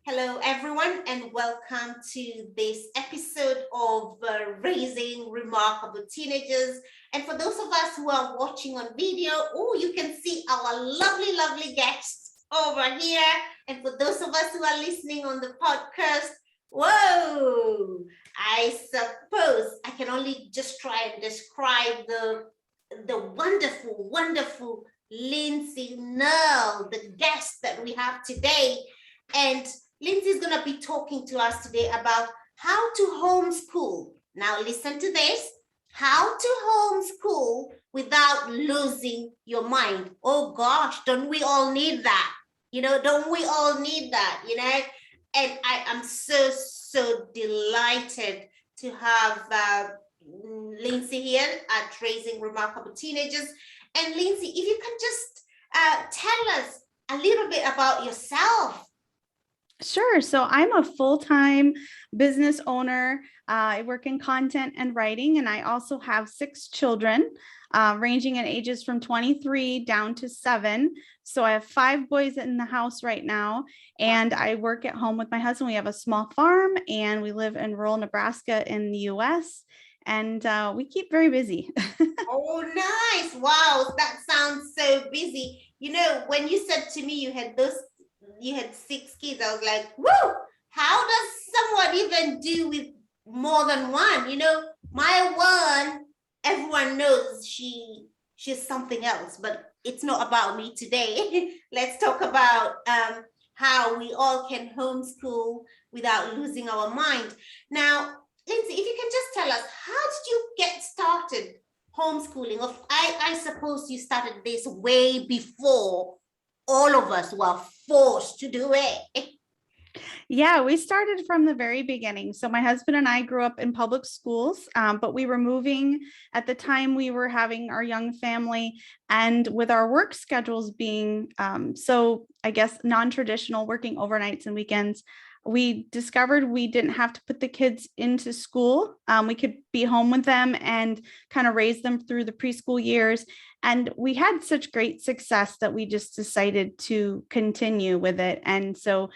Hello, everyone, and welcome to this episode of Raising Remarkable Teenagers. And for those of us who are watching on video, you can see our lovely, lovely guests over here. And for those of us who are listening on the podcast, whoa, I suppose I can only just try and describe the wonderful, wonderful Linsey Knerl, the guest that we have today. And Linsey is going to be talking to us today about how to homeschool. Now, listen to this. How to homeschool without losing your mind. Oh, gosh, don't we all need that? Don't we all need that? And I am so delighted to have Linsey here at Raising Remarkable Teenagers. And Linsey, if you can just tell us a little bit about yourself. Sure. So I'm a full-time business owner. I work in content and writing, and I also have 6 children, ranging in ages from 23 down to 7. So I have 5 boys in the house right now, and I work at home with my husband. We have a small farm, and we live in rural Nebraska in the U.S., and we keep very busy. Oh, nice. Wow. That sounds so busy. When you said to me you had 6 kids, I was like, woo, how does someone even do with more than one? My one, everyone knows she's something else, but it's not about me today. Let's talk about how we all can homeschool without losing our mind. Now, Linsey, if you can just tell us, how did you get started homeschooling? I suppose you started this way before all of us were forced to do it. Yeah, we started from the very beginning. So my husband and I grew up in public schools, but we were moving at the time we were having our young family, and with our work schedules being so, I guess, non-traditional, working overnights and weekends, we discovered we didn't have to put the kids into school. We could be home with them and kind of raise them through the preschool years. And we had such great success that we just decided to continue with it. And so,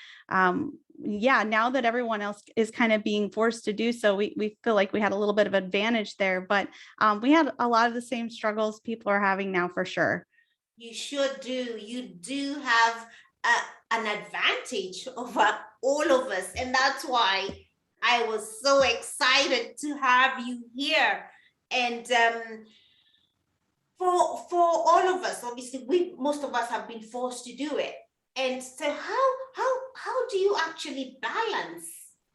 yeah, now that everyone else is kind of being forced to do so, we feel like we had a little bit of advantage there, but we had a lot of the same struggles people are having now for sure. You sure do. You do have an advantage over all of us. And that's why I was so excited to have you here. And for all of us, obviously, most of us have been forced to do it. And so how do you actually balance,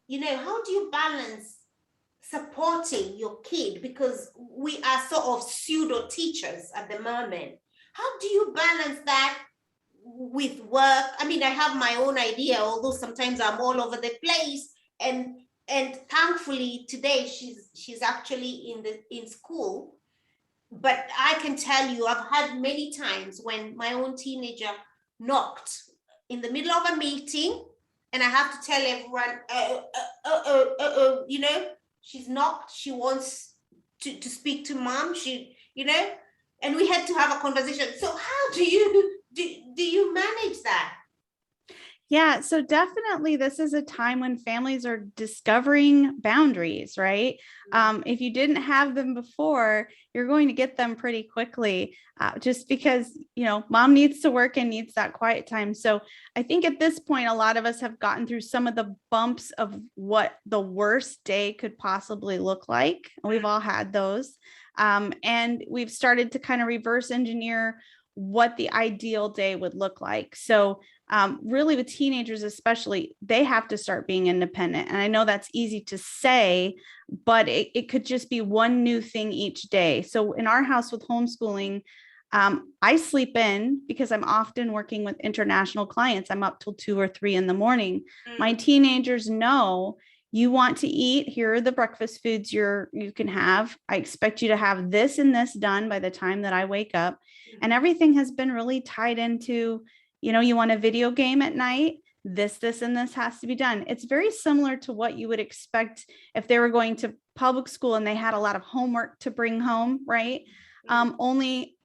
how do you balance supporting your kid? Because we are sort of pseudo teachers at the moment. How do you balance that with work? I mean, I have my own idea, although sometimes I'm all over the place. And thankfully today she's actually in school. But I can tell you, I've had many times when my own teenager knocked in the middle of a meeting, and I have to tell everyone, she's knocked. She wants to speak to mom. And we had to have a conversation. So how do you manage that? Yeah, so definitely this is a time when families are discovering boundaries, right? If you didn't have them before, you're going to get them pretty quickly, just because, mom needs to work and needs that quiet time. So I think at this point, a lot of us have gotten through some of the bumps of what the worst day could possibly look like. We've all had those. And we've started to kind of reverse engineer what the ideal day would look like. So really with teenagers, especially, they have to start being independent. And I know that's easy to say, but it could just be one new thing each day. So in our house with homeschooling, I sleep in because I'm often working with international clients. I'm up till 2 or 3 in the morning. My teenagers know, you want to eat, here are the breakfast foods you can have. I expect you to have this and this done by the time that I wake up. And everything has been really tied into, you want a video game at night, this, and this has to be done. It's very similar to what you would expect if they were going to public school and they had a lot of homework to bring home, right? Only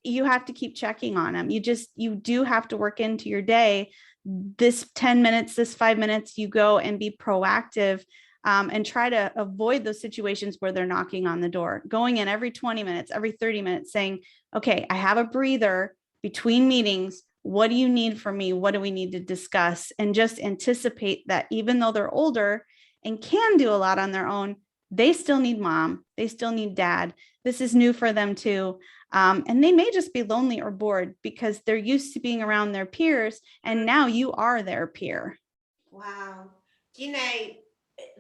you have to keep checking on them. You do have to work into your day. This 10 minutes, this 5 minutes, you go and be proactive, and try to avoid those situations where they're knocking on the door, going in every 20 minutes, every 30 minutes, saying, okay, I have a breather between meetings. What do you need from me? What do we need to discuss? And just anticipate that even though they're older and can do a lot on their own, they still need mom. They still need dad. This is new for them too. And they may just be lonely or bored because they're used to being around their peers. And now you are their peer. Wow. You know,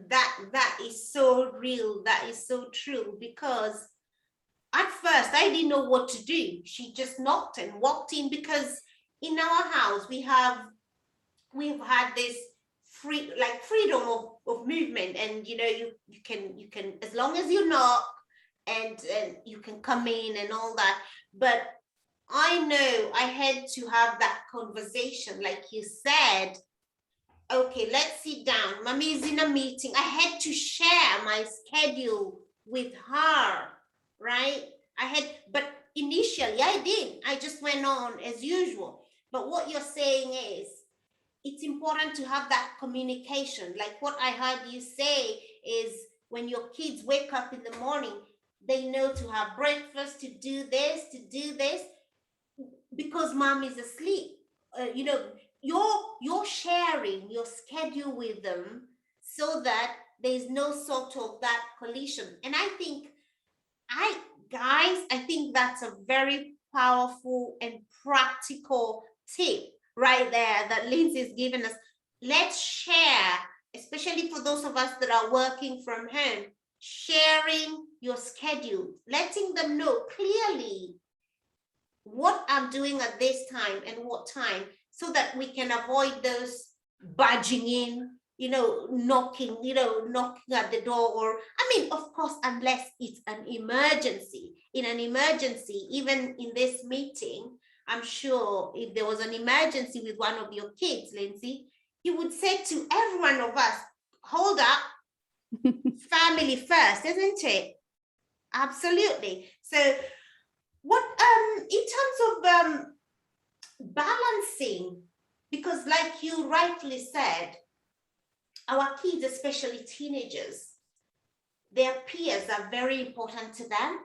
that is so real. That is so true, because at first I didn't know what to do. She just knocked and walked in, because in our house we've had this freedom of movement, and you can, as long as you knock, and you can come in and all that. But I know I had to have that conversation, like you said. Okay, let's sit down. Mommy is in a meeting. I had to share my schedule with her, right? But initially I didn't. I just went on as usual. But what you're saying is, it's important to have that communication. Like what I heard you say is, when your kids wake up in the morning, they know to have breakfast, to do this, because mom is asleep. You're sharing your schedule with them, so that there's no sort of that collision. And I think that's a very powerful and practical tip right there that Linsey's given us. Let's share, especially for those of us that are working from home, sharing your schedule, letting them know clearly what I'm doing at this time and what time, so that we can avoid those barging in, knocking at the door. Or, I mean, of course, unless it's an emergency. In an emergency, even in this meeting, I'm sure if there was an emergency with one of your kids, Linsey, you would say to every one of us, hold up, family first, isn't it? Absolutely. So what, in terms of balancing, because like you rightly said, our kids, especially teenagers, their peers are very important to them.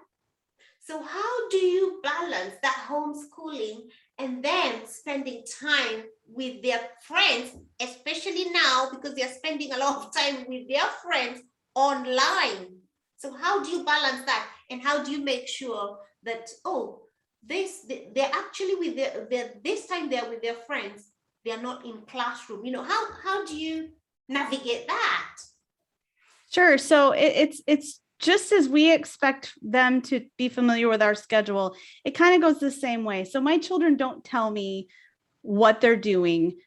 So how do you balance that homeschooling and then spending time with their friends, especially now, because they're spending a lot of time with their friends online? So how do you balance that? And how do you make sure that, they're actually with this time they're with their friends, they're not in classroom? How do you navigate that? Sure. So it's just as we expect them to be familiar with our schedule, it kind of goes the same way. So my children don't tell me what they're doing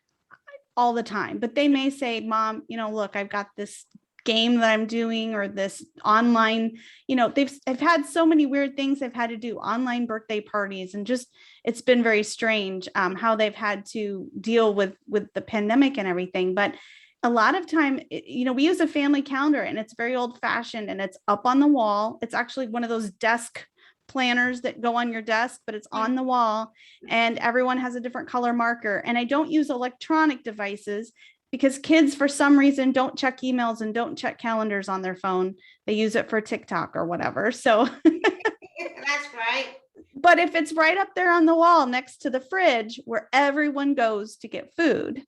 all the time, but they may say, Mom, look, I've got this game that I'm doing, or this online, I've had so many weird things I've had to do, online birthday parties, and just, it's been very strange how they've had to deal with the pandemic and everything. But a lot of time, we use a family calendar, and it's very old fashioned, and it's up on the wall. It's actually one of those desk planners that go on your desk, but it's on the wall, and everyone has a different color marker. And I don't use electronic devices, because kids, for some reason, don't check emails and don't check calendars on their phone. They use it for TikTok or whatever. So that's right. But if it's right up there on the wall next to the fridge where everyone goes to get food,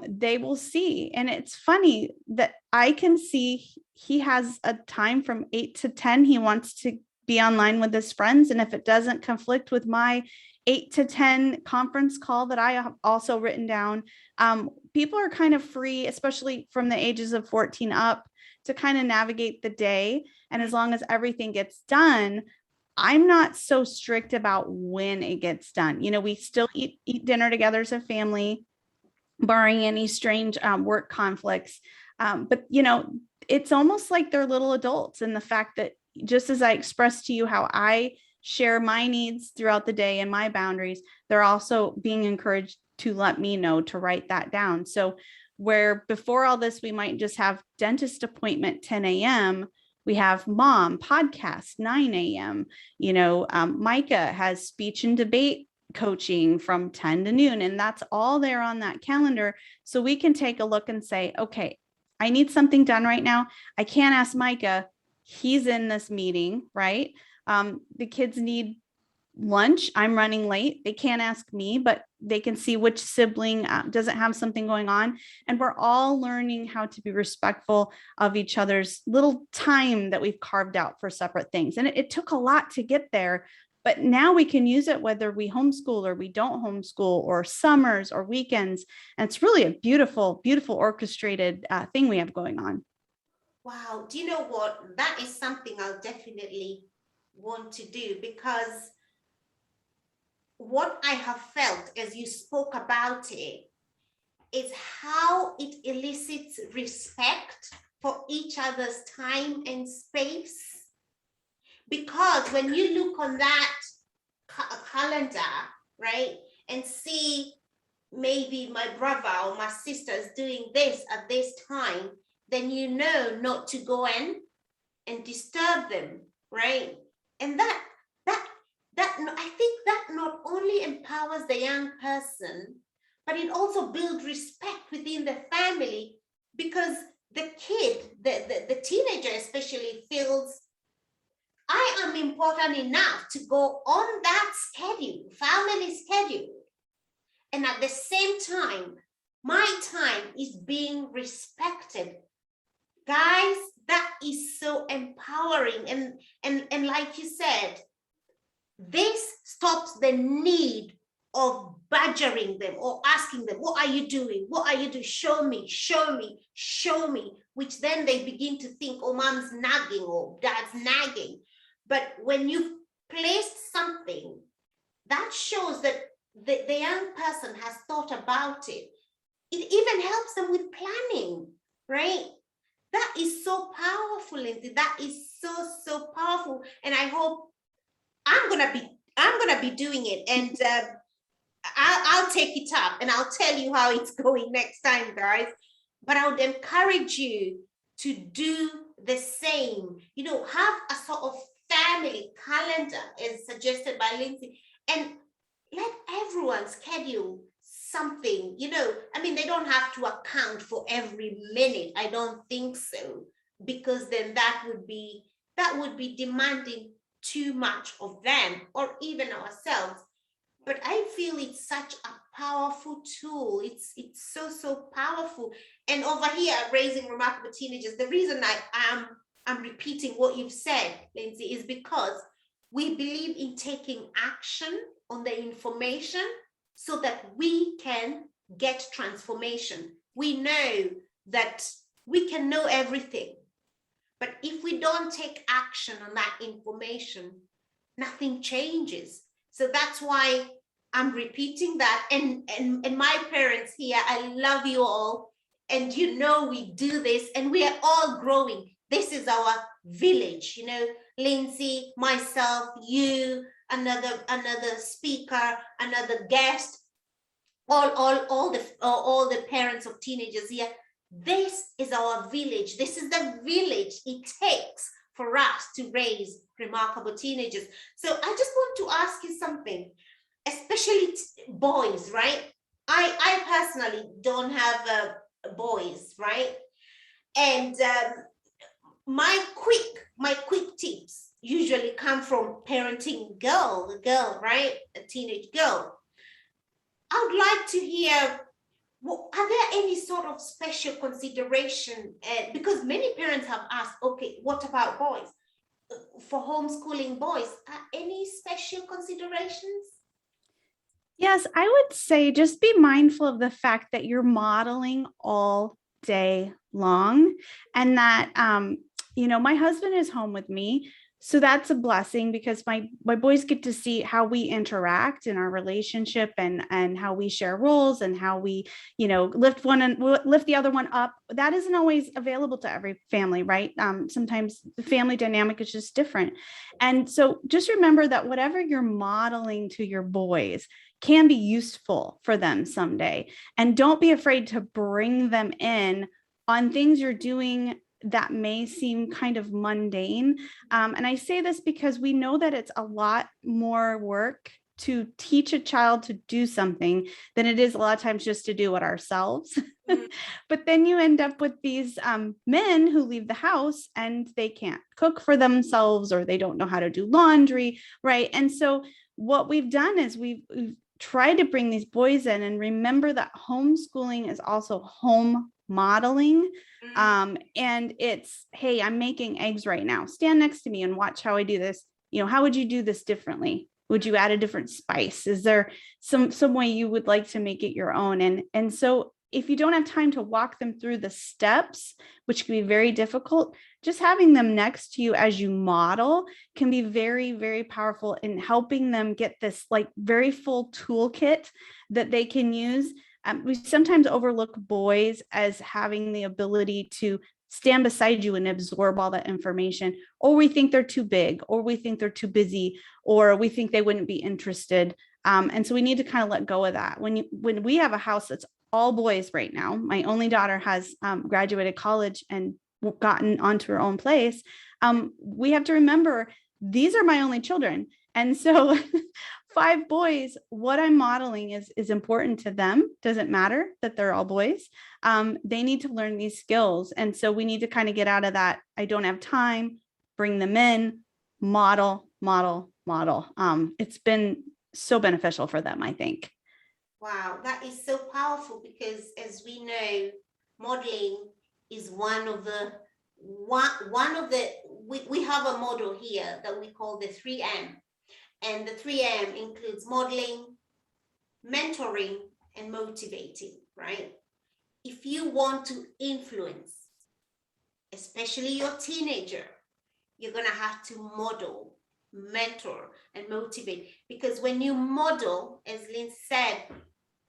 they will see. And it's funny that I can see he has a time from 8 to 10. He wants to be online with his friends. And if it doesn't conflict with my 8 to 10 conference call that I have also written down, people are kind of free, especially from the ages of 14 up, to kind of navigate the day. And as long as everything gets done, I'm not so strict about when it gets done. We still eat dinner together as a family, barring any strange work conflicts. But it's almost like they're little adults, and the fact that, just as I expressed to you how I share my needs throughout the day and my boundaries, they're also being encouraged to let me know, to write that down. So where before all this, we might just have dentist appointment 10 a.m., We have mom podcast 9 a.m. Micah has speech and debate coaching from 10 to noon, and that's all there on that calendar. So we can take a look and say, okay, I need something done right now. I can't ask Micah. He's in this meeting, right? The kids need lunch. I'm running late. They can't ask me, but they can see which sibling doesn't have something going on. And we're all learning how to be respectful of each other's little time that we've carved out for separate things. And it took a lot to get there, but now we can use it whether we homeschool or we don't homeschool, or summers or weekends. And it's really a beautiful, beautiful orchestrated thing we have going on. Wow. Do you know what? That is something I'll definitely want to do, because what I have felt as you spoke about it is how it elicits respect for each other's time and space. Because when you look on that calendar, right, and see maybe my brother or my sister is doing this at this time, then you know not to go in and disturb them, right? And that I think that not only empowers the young person, but it also builds respect within the family, because the kid, the teenager especially, feels I am important enough to go on that schedule, family schedule. And at the same time, my time is being respected. Guys, that is so empowering. And like you said, this stops the need of badgering them or asking them, what are you doing? What are you doing? Show me, show me, show me, which then they begin to think, oh, mom's nagging or dad's nagging. But when you've placed something, that shows that the young person has thought about it. It even helps them with planning, right? That is so powerful, Linsey. That is so powerful. And I hope I'm gonna be doing it, and I'll take it up and I'll tell you how it's going next time, guys. But I would encourage you to do the same. Have a sort of family calendar, as suggested by Linsey, and let everyone schedule something. They don't have to account for every minute. I don't think so, because then that would be demanding too much of them or even ourselves. But I feel it's such a powerful tool. It's so powerful. And over here at Raising Remarkable Teenagers, the reason I'm repeating what you've said, Linsey, is because we believe in taking action on the information so that we can get transformation. We know that we can know everything, but if we don't take action on that information, nothing changes. So that's why I'm repeating that. And my parents here, I love you all. And we do this and we are all growing. This is our village, Linsey, myself, you, another speaker, another guest, all the parents of teenagers here. This is our village. This is the village it takes for us to raise remarkable teenagers. So I just want to ask you something, especially boys, right? I personally don't have boys, right? And my quick tips usually come from parenting the girl, right? A teenage girl. I would like to hear, are there any sort of special consideration? Because many parents have asked, okay, what about boys? For homeschooling boys, are any special considerations? Yes, I would say just be mindful of the fact that you're modeling all day long, and that, my husband is home with me. So that's a blessing, because my boys get to see how we interact in our relationship, and how we share roles, and how we, lift one and lift the other one up. That isn't always available to every family, right? Sometimes the family dynamic is just different. And so just remember that whatever you're modeling to your boys can be useful for them someday. And don't be afraid to bring them in on things you're doing that may seem kind of mundane. And I say this because we know that it's a lot more work to teach a child to do something than it is a lot of times just to do it ourselves. But then you end up with these men who leave the house and they can't cook for themselves, or they don't know how to do laundry, right? And so what we've done is we've tried to bring these boys in, and remember that homeschooling is also home modeling. And it's, hey, I'm making eggs right now. Stand next to me and watch how I do this. How would you do this differently? Would you add a different spice? Is there some way you would like to make it your own? And so if you don't have time to walk them through the steps, which can be very difficult, just having them next to you as you model can be very, very powerful in helping them get this like very full toolkit that they can use. We sometimes overlook boys as having the ability to stand beside you and absorb all that information, or we think they're too big, or we think they're too busy, or we think they wouldn't be interested. And so we need to kind of let go of that. When we have a house that's all boys right now, my only daughter has graduated college and gotten onto her own place. We have to remember these are my only children. And so 5 boys, what I'm modeling is important to them. Doesn't matter that they're all boys. They need to learn these skills. And so we need to kind of get out of that. I don't have time, bring them in, model. It's been so beneficial for them, I think. Wow, that is so powerful, because as we know, modeling is one of the we have a model here that we call the 3M. And the 3M includes modeling, mentoring, and motivating, right? If you want to influence, especially your teenager, you're going to have to model, mentor, and motivate. Because when you model, as Lynn said,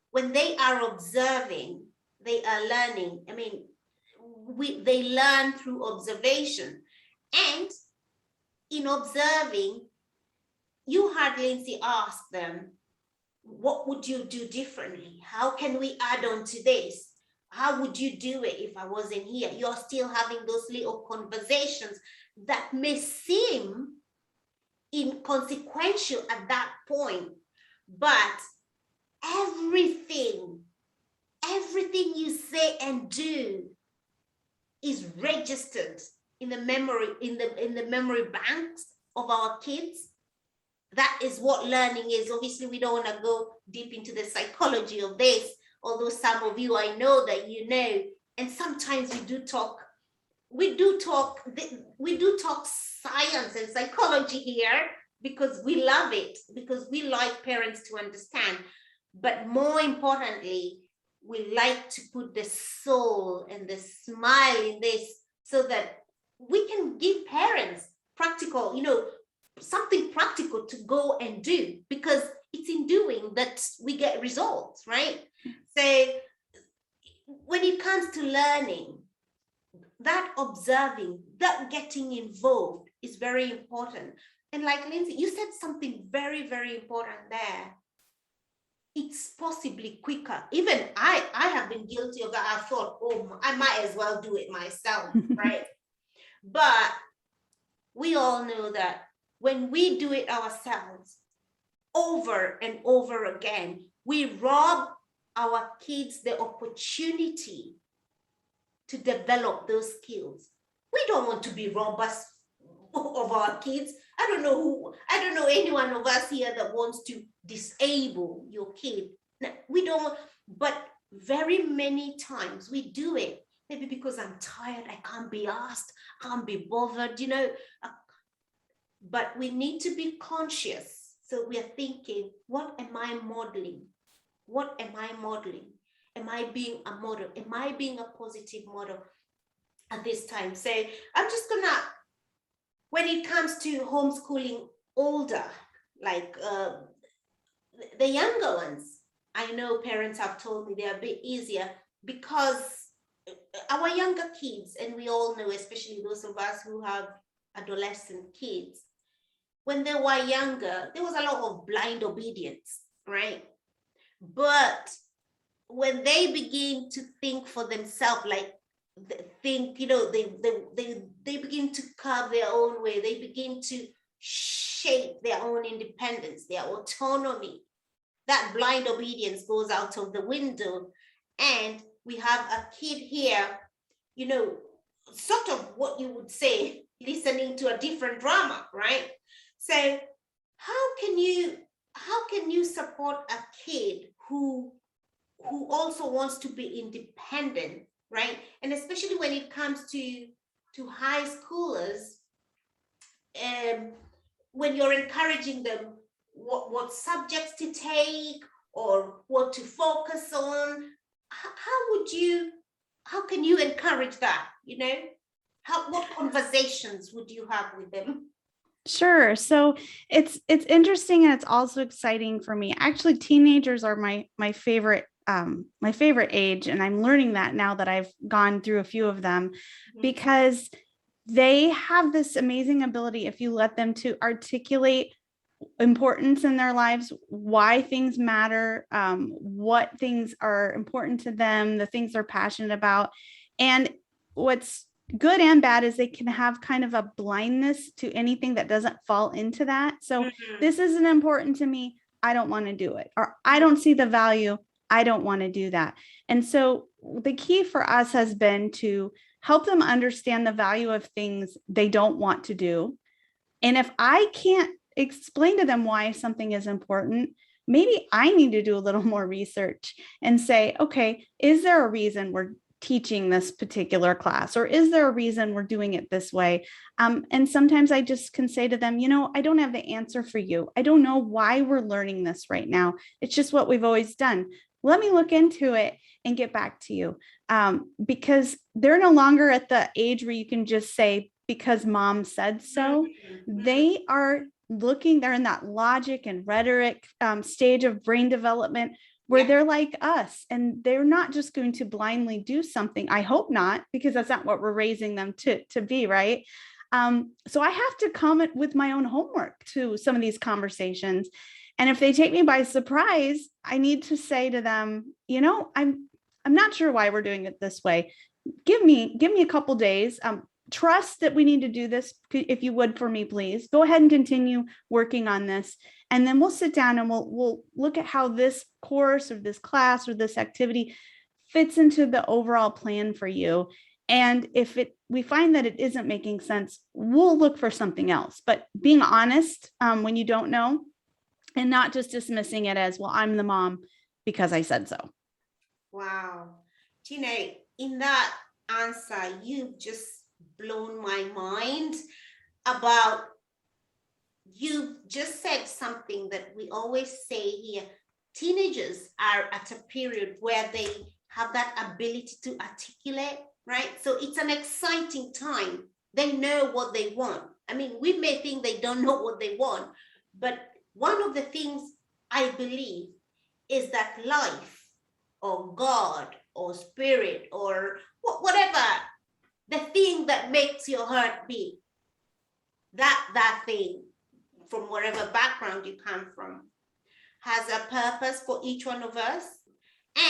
when they are observing, they are learning. I mean, they learn through observation. And in observing, you heard Linsey ask them, what would you do differently? How can we add on to this? How would you do it if I wasn't here? You're still having those little conversations that may seem inconsequential at that point, but everything you say and do is registered in the memory, in the memory banks of our kids. That is what learning is. Obviously, we don't want to go deep into the psychology of this, although some of you, I know that you know, and sometimes we do talk science and psychology here, because we love it, because we like parents to understand. But more importantly, we like to put the soul and the smile in this, so that we can give parents practical, something practical to go and do, because it's in doing that we get results, right? So when it comes to learning, that observing, that getting involved is very important. And like Linsey, you said something very, very important there. It's possibly quicker. Even I have been guilty of that. I thought, oh, I might as well do it myself, right? But we all know that when we do it ourselves over and over again, we rob our kids the opportunity to develop those skills. We don't want to be robbers of our kids. I don't know any one of us here that wants to disable your kid. We don't, but very many times we do it. Maybe because I'm tired, I can't be asked, I can't be bothered, But we need to be conscious. So we are thinking, what am I modeling? What am I modeling? Am I being a model? Am I being a positive model at this time? So I'm just gonna, when it comes to homeschooling older, like the younger ones, I know parents have told me they're a bit easier, because our younger kids, and we all know, especially those of us who have adolescent kids, when they were younger, there was a lot of blind obedience, right? But when they begin to think for themselves, like think, they begin to carve their own way. They begin to shape their own independence, their autonomy. That blind obedience goes out of the window. And we have a kid here, sort of what you would say, listening to a different drama, right? So how can you support a kid who also wants to be independent, right? And especially when it comes to high schoolers, when you're encouraging them what subjects to take or what to focus on, how can you encourage that? What conversations would you have with them? Sure. So it's interesting, and it's also exciting for me. Actually, teenagers are my favorite age, and I'm learning that now that I've gone through a few of them, because they have this amazing ability, if you let them, to articulate importance in their lives, why things matter, what things are important to them, the things they're passionate about. And what's good and bad is they can have kind of a blindness to anything that doesn't fall into that. So this isn't important to me, I don't want to do it, or I don't see the value, I don't want to do that. And so the key for us has been to help them understand the value of things they don't want to do. And if I can't explain to them why something is important, maybe I need to do a little more research and say, okay, is there a reason we're teaching this particular class, or is there a reason we're doing it this way? And sometimes I just can say to them, I don't have the answer for you. I don't know why we're learning this right now. It's just what we've always done. Let me look into it and get back to you. Because they're no longer at the age where you can just say, because mom said so. They are they're in that logic and rhetoric stage of brain development where they're like us, and they're not just going to blindly do something. I hope not, because that's not what we're raising them to be, right? So I have to come with my own homework to some of these conversations. And if they take me by surprise, I need to say to them, I'm not sure why we're doing it this way. Give me a couple days. Trust that we need to do this. If you would, for me, please go ahead and continue working on this. And then we'll sit down and we'll look at how this course or this class or this activity fits into the overall plan for you. And if we find that it isn't making sense, we'll look for something else. But being honest when you don't know, and not just dismissing it as, well, I'm the mom because I said so. Wow. Tina, in that answer, you've just blown my mind about, you just said something that we always say here. Teenagers are at a period where they have that ability to articulate, right? So it's an exciting time. They know what they want. I mean, we may think they don't know what they want, but one of the things I believe is that life or God or spirit or whatever, the thing that makes your heart beat, that thing, from whatever background you come from, has a purpose for each one of us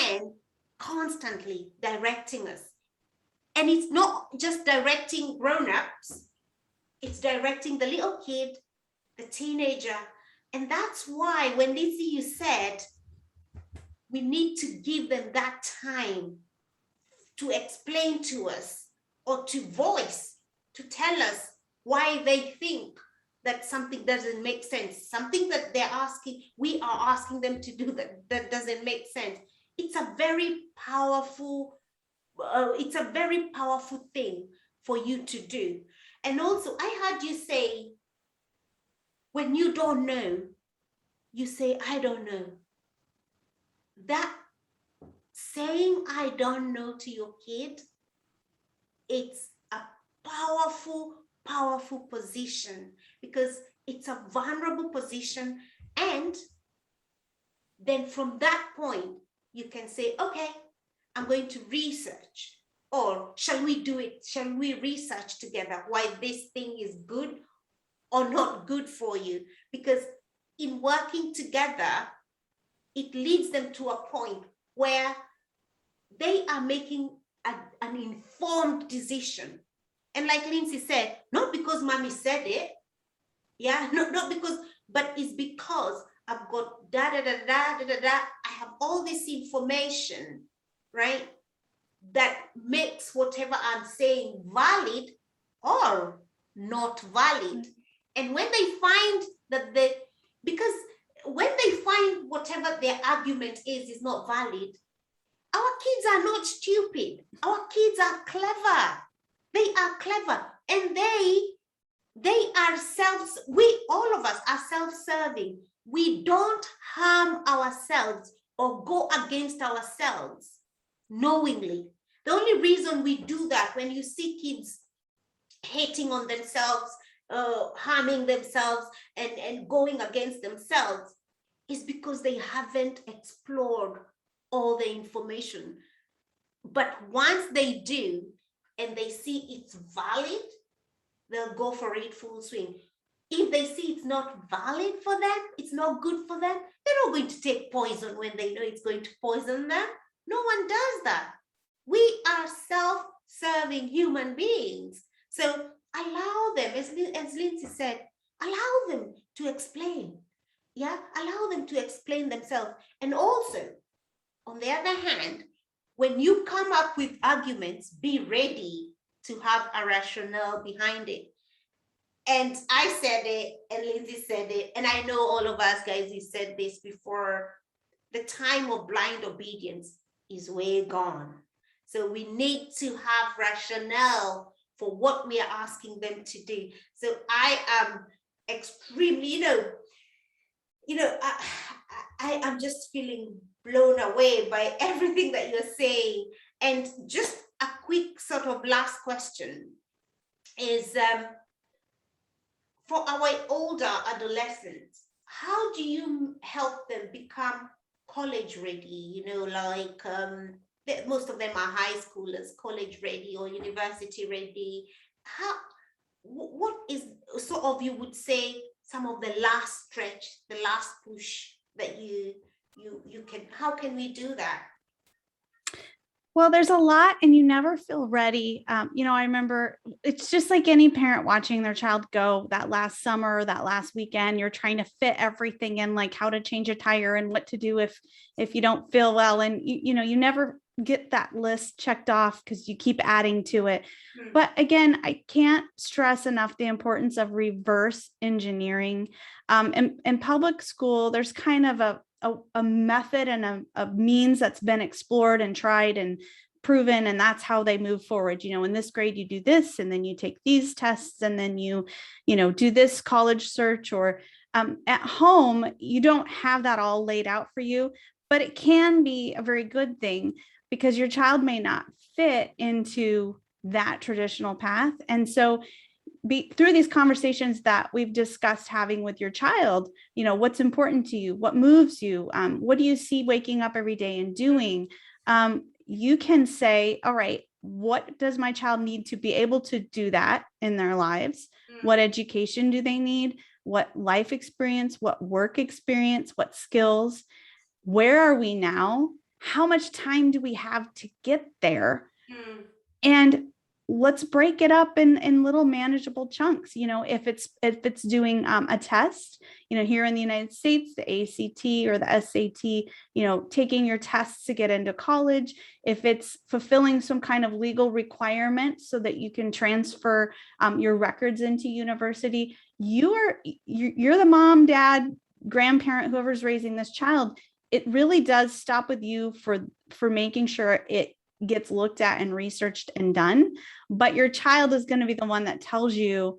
and constantly directing us. And it's not just directing grown-ups, it's directing the little kid, the teenager. And that's why when Linsey, you said, we need to give them that time to explain to us or to voice, to tell us why they think that something doesn't make sense, something that we are asking them to do that doesn't make sense. It's a very powerful thing for you to do. And also, I heard you say, when you don't know, you say, I don't know. That saying I don't know to your kid, it's a powerful position, because it's a vulnerable position. And then from that point, you can say, okay, I'm going to research, or shall we do it? Shall we research together why this thing is good or not good for you? Because in working together, it leads them to a point where they are making an informed decision. And like Linsey said, not because mommy said it, yeah, not because, but it's because I've got da da da da da da da. I have all this information, right? That makes whatever I'm saying valid or not valid. And when they find that because when they find whatever their argument is not valid, our kids are not stupid. Our kids are clever. They are clever, and they are all of us are self-serving. We don't harm ourselves or go against ourselves knowingly. The only reason we do that, when you see kids hating on themselves, harming themselves, and going against themselves, is because they haven't explored all the information. But once they do and they see it's valid, they'll go for it full swing. If they see it's not valid for them, it's not good for them, they're not going to take poison when they know it's going to poison them. No one does that. We are self-serving human beings. So allow them, as Linsey said, allow them to explain. Yeah, allow them to explain themselves. And also, on the other hand, when you come up with arguments, be ready to have a rationale behind it. And I said it, and Linsey said it, and I know all of us guys, we said this before, the time of blind obedience is way gone. So we need to have rationale for what we are asking them to do. So I am extremely, I am just feeling blown away by everything that you're saying. And just a quick sort of last question is, for our older adolescents, how do you help them become college ready? Most of them are high schoolers, college ready or university ready. What is sort of, you would say, some of the last stretch, the last push that you can, how can we do that? Well, there's a lot, and you never feel ready. I remember it's just like any parent watching their child go that last summer or that last weekend. You're trying to fit everything in, like how to change a tire and what to do if you don't feel well. And you never get that list checked off because you keep adding to it. But again, I can't stress enough the importance of reverse engineering. In public school, there's kind of a method and a means that's been explored and tried and proven, and that's how they move forward. In this grade you do this, and then you take these tests, and then you do this college search. Or at home you don't have that all laid out for you, but it can be a very good thing because your child may not fit into that traditional path. And so through these conversations that we've discussed having with your child, what's important to you, what moves you, what do you see waking up every day and doing? You can say, all right, what does my child need to be able to do that in their lives? What education do they need? What life experience, what work experience, what skills? Where are we now? How much time do we have to get there? And let's break it up in little manageable chunks. If it's doing a test, here in the United States, the ACT or the SAT, taking your tests to get into college. If it's fulfilling some kind of legal requirement so that you can transfer your records into university, you're the mom, dad, grandparent, whoever's raising this child. It really does stop with you for making sure it gets looked at and researched and done, but your child is going to be the one that tells you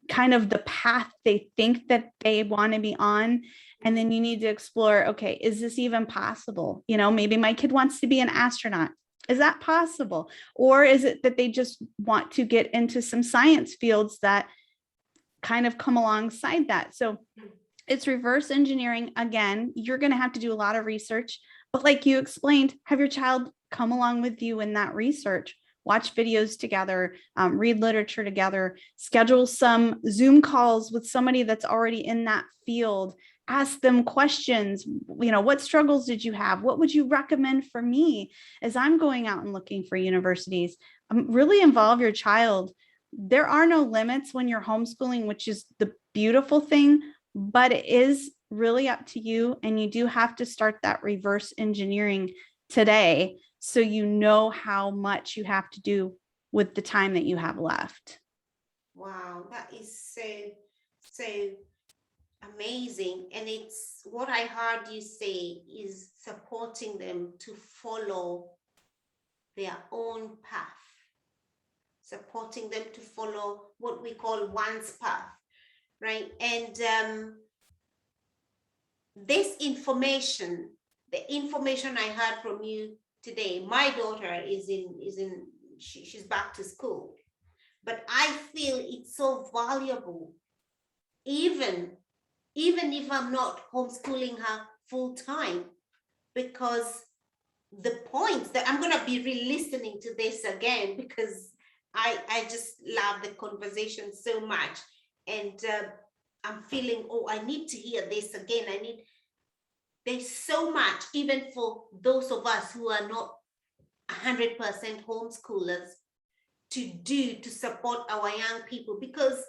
kind of the path they think that they want to be on. And then you need to explore, okay, is this even possible? Maybe my kid wants to be an astronaut. Is that possible? Or is it that they just want to get into some science fields that kind of come alongside that? So it's reverse engineering. Again, you're going to have to do a lot of research, but like you explained, have your child come along with you in that research, watch videos together, read literature together, schedule some Zoom calls with somebody that's already in that field Ask them questions. What struggles did you have? What would you recommend for me as I'm going out and looking for universities? Really involve your child. There are no limits when you're homeschooling, which is the beautiful thing, but it is really up to you. And you do have to start that reverse engineering today, so you know how much you have to do with the time that you have left. Wow, that is so amazing. And it's what I heard you say is supporting them to follow their own path, supporting them to follow what we call one's path, right? And this information, the information I heard from you today, my daughter she's back to school, but I feel it's so valuable, even if I'm not homeschooling her full time, because the points that I'm going to be re-listening to this again, because I just love the conversation so much. And I'm feeling, oh, I need to hear this again. There's so much, even for those of us who are not 100% homeschoolers, to do to support our young people, because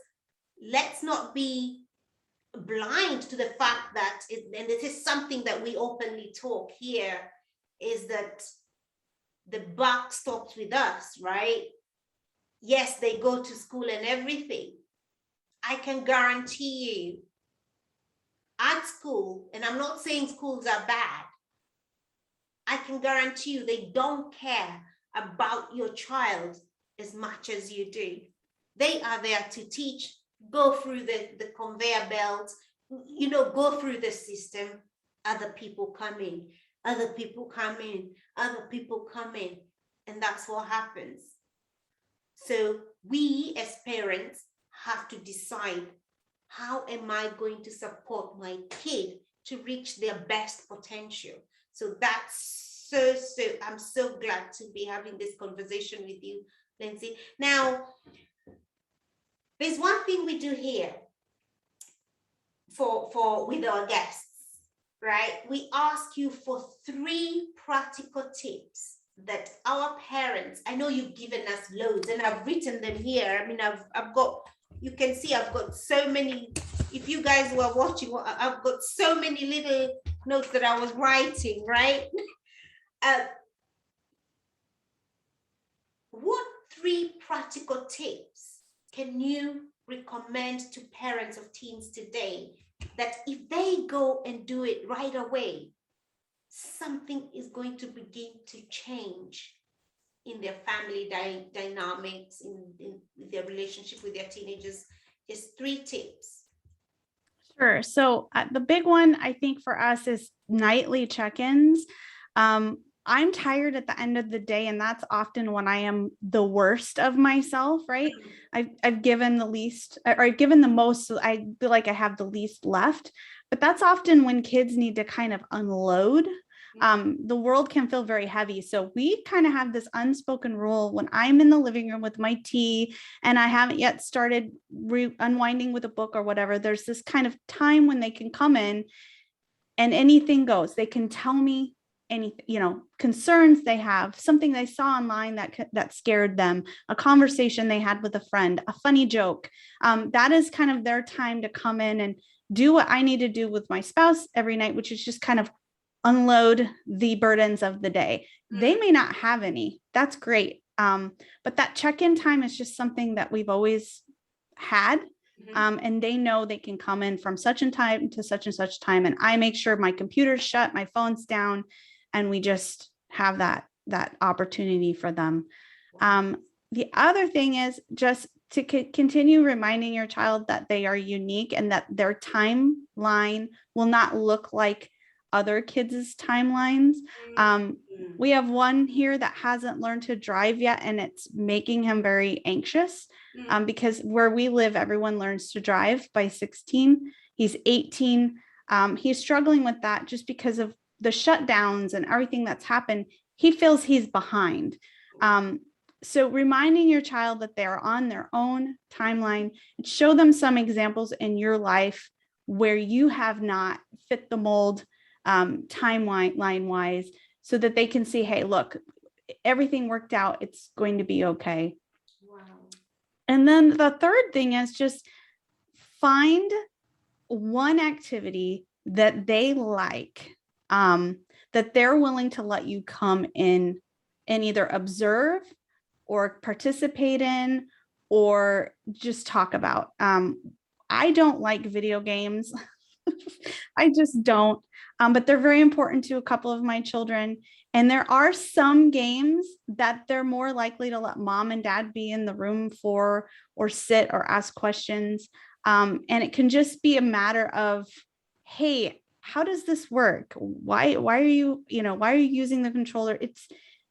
let's not be blind to the fact that, and this is something that we openly talk here, is that the buck stops with us, right? Yes, they go to school and everything. I can guarantee you at school, and I'm not saying schools are bad, I can guarantee you they don't care about your child as much as you do. They are there to teach, go through the conveyor belt, go through the system. Other people come in, other people come in, other people come in, and that's what happens. So we as parents have to decide, how am I going to support my kid to reach their best potential? So that's I'm so glad to be having this conversation with you, Linsey. Now, there's one thing we do here for with our guests, right? We ask you for 3 practical tips that our parents, I know you've given us loads, and I've written them here. I mean, I've got, you can see I've got so many. If you guys were watching, I've got so many little notes that I was writing, right? What 3 practical tips can you recommend to parents of teens today that if they go and do it right away, something is going to begin to change in their family dynamics, in their relationship with their teenagers? Just 3 tips. Sure. So the big one, I think, for us is nightly check-ins. I'm tired at the end of the day, and that's often when I am the worst of myself, right? I've given the least, or I've given the most, so I feel like I have the least left. But that's often when kids need to kind of unload. The world can feel very heavy. So we kind of have this unspoken rule: when I'm in the living room with my tea and I haven't yet started unwinding with a book or whatever, there's this kind of time when they can come in and anything goes. They can tell me any, concerns they have, something they saw online that scared them, a conversation they had with a friend, a funny joke. That is kind of their time to come in and do what I need to do with my spouse every night, which is just kind of unload the burdens of the day. They may not have any. That's great. But that check-in time is just something that we've always had. And they know they can come in from such and time to such and such time. And I make sure my computer's shut, my phone's down, and we just have that opportunity for them. The other thing is just to continue reminding your child that they are unique and that their timeline will not look like other kids' timelines. We have one here that hasn't learned to drive yet, and it's making him very anxious because where we live, everyone learns to drive by 16. He's 18. He's struggling with that just because of the shutdowns and everything that's happened. He feels he's behind. So reminding your child that they're on their own timeline, and show them some examples in your life where you have not fit the mold timeline wise, so that they can see, hey, look, everything worked out. It's going to be okay. Wow. And then the third thing is just find one activity that they like, that they're willing to let you come in and either observe or participate in or just talk about. I don't like video games. I just don't. But they're very important to a couple of my children. And there are some games that they're more likely to let mom and dad be in the room for, or sit or ask questions. And it can just be a matter of, hey, how does this work? Why are you using the controller? It's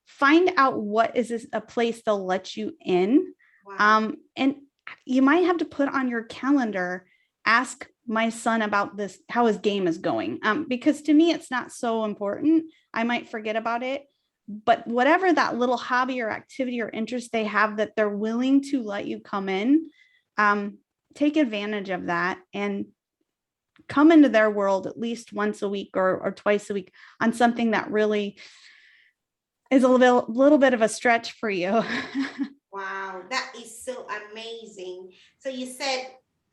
find out what is this a place they'll let you in. Wow. And you might have to put on your calendar, ask my son about this, how his game is going. Because to me, it's not so important. I might forget about it, but whatever that little hobby or activity or interest they have that they're willing to let you come in, take advantage of that and come into their world at least once a week or twice a week on something that really is a little bit of a stretch for you. Wow, that is so amazing. So you said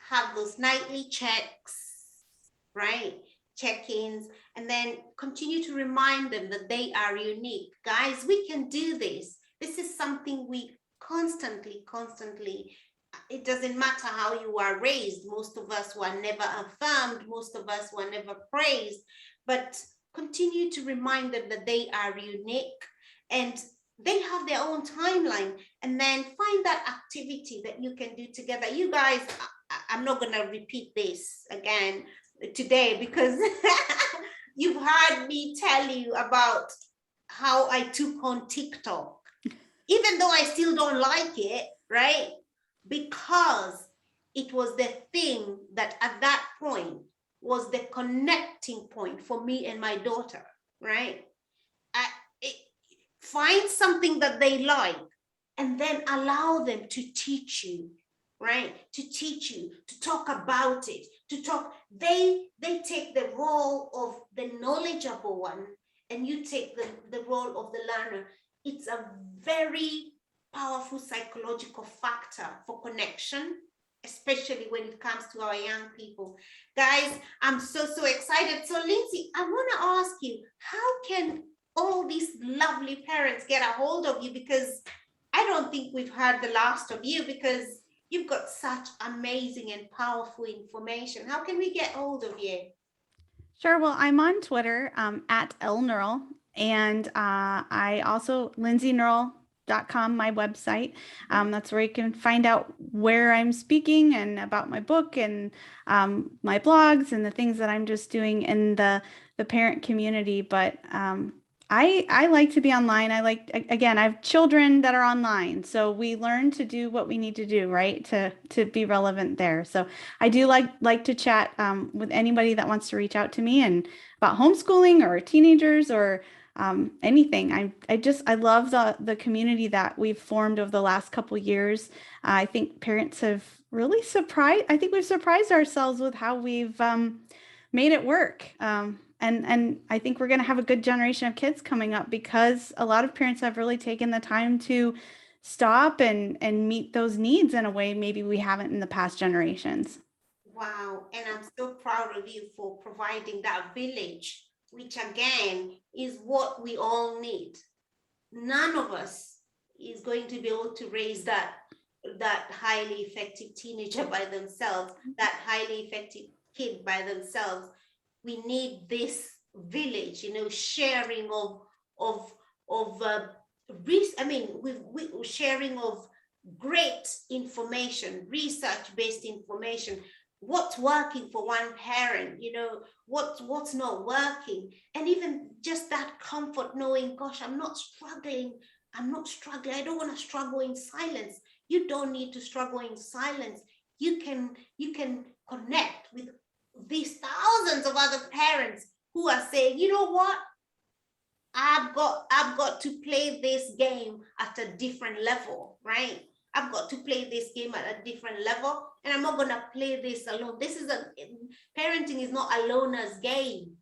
have those nightly checks, right? Check-ins, and then continue to remind them that they are unique. Guys, we can do this. This is something we constantly, it doesn't matter how you are raised. Most of us were never affirmed. Most of us were never praised, but continue to remind them that they are unique and they have their own timeline, and then find that activity that you can do together. You guys, I'm not going to repeat this again today because you've heard me tell you about how I took on TikTok, even though I still don't like it, right? Because it was the thing that at that point was the connecting point for me and my daughter, right? Find something that they like and then allow them to teach you, right? To teach you, to talk about it, to talk. They take the role of the knowledgeable one and you take the role of the learner. It's a very powerful psychological factor for connection, especially when it comes to our young people. Guys, I'm so excited. So Linsey, I want to ask you, how can all these lovely parents get a hold of you? Because I don't think we've heard the last of you, because you've got such amazing and powerful information. How can we get hold of you? Sure. Well, I'm on Twitter at Knerl, and I also linseyknerl.com, my website. That's where you can find out where I'm speaking and about my book and my blogs and the things that I'm just doing in the parent community. But I like to be online. Again, I have children that are online, so we learn to do what we need to do, right, to be relevant there. So I do like to chat with anybody that wants to reach out to me and about homeschooling or teenagers or anything. I love the community that we've formed over the last couple of years. I think parents have really surprised. I think we've surprised ourselves with how we've made it work. And I think we're going to have a good generation of kids coming up because a lot of parents have really taken the time to stop and meet those needs in a way maybe we haven't in the past generations. Wow, and I'm so proud of you for providing that village, which again is what we all need. None of us is going to be able to raise that highly effective teenager by themselves, that highly effective kid by themselves. We need this village, sharing sharing of great information, research-based information. What's working for one parent, what's not working, and even just that comfort knowing, gosh, I'm not struggling. I don't want to struggle in silence. You don't need to struggle in silence. You can connect with these thousands of other parents who are saying, you know what, I've got to play this game at a different level, right? I've got to play this game at a different level, and I'm not going to play this alone. Parenting is not a loner's game.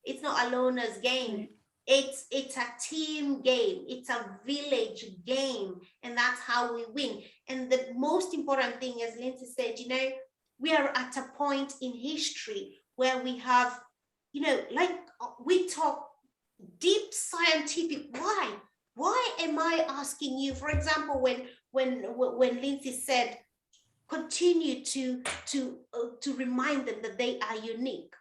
It's not a loner's game. Right. It's a team game. It's a village game, and that's how we win. And the most important thing, as Linsey said, we are at a point in history where we have, like we talk deep scientific. Why am I asking you? For example, when Linsey said, continue to remind them that they are unique.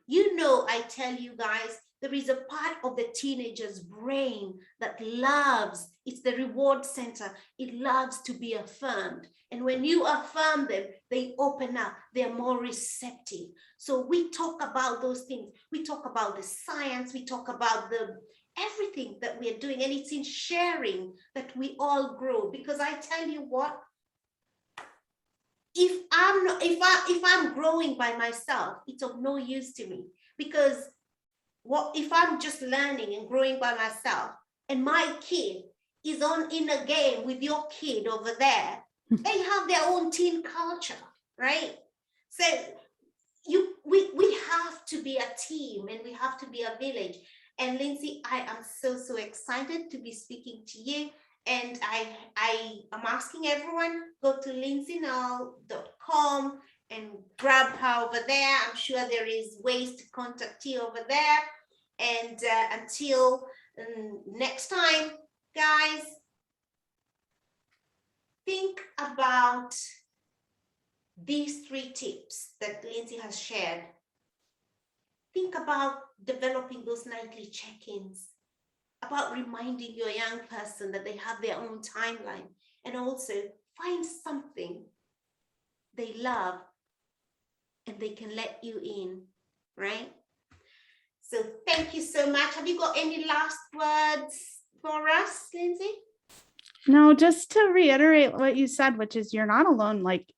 I tell you guys, there is a part of the teenager's brain that loves, it's the reward center. It loves to be affirmed. And when you affirm them, they open up, they're more receptive. So we talk about those things. We talk about the science, we talk about everything that we are doing, and it's in sharing that we all grow. Because I tell you what, if I'm growing by myself, it's of no use to me. Because if I'm just learning and growing by myself, and my kid is in a game with your kid over there, they have their own teen culture, right? So we have to be a team, and we have to be a village. And Linsey, I am so excited to be speaking to you. And I am asking everyone, go to linseyknerl.com and grab her over there. I'm sure there is ways to contact you over there. And until next time, guys, think about these 3 tips that Linsey has shared. Think about developing those nightly check-ins, about reminding your young person that they have their own timeline, and also find something they love and they can let you in, right? So thank you so much. Have you got any last words for us, Linsey? No, just to reiterate what you said, which is you're not alone. Like,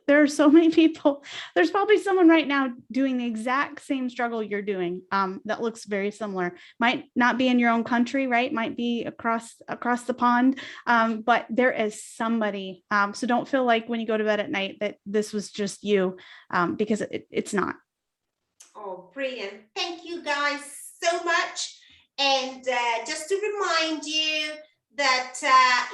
there are so many people. There's probably someone right now doing the exact same struggle you're doing, that looks very similar. Might not be in your own country, right? Might be across the pond, but there is somebody. So don't feel like when you go to bed at night that this was just you, because it's not. Oh, brilliant. Thank you guys so much. And just to remind you that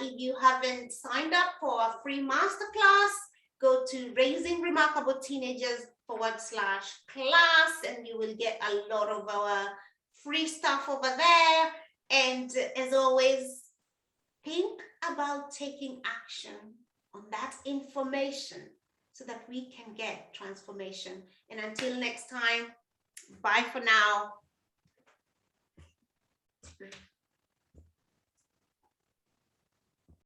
if you haven't signed up for a free masterclass, go to Raising Remarkable Teenagers /class, and you will get a lot of our free stuff over there. And as always, think about taking action on that information so that we can get transformation. And until next time, bye for now.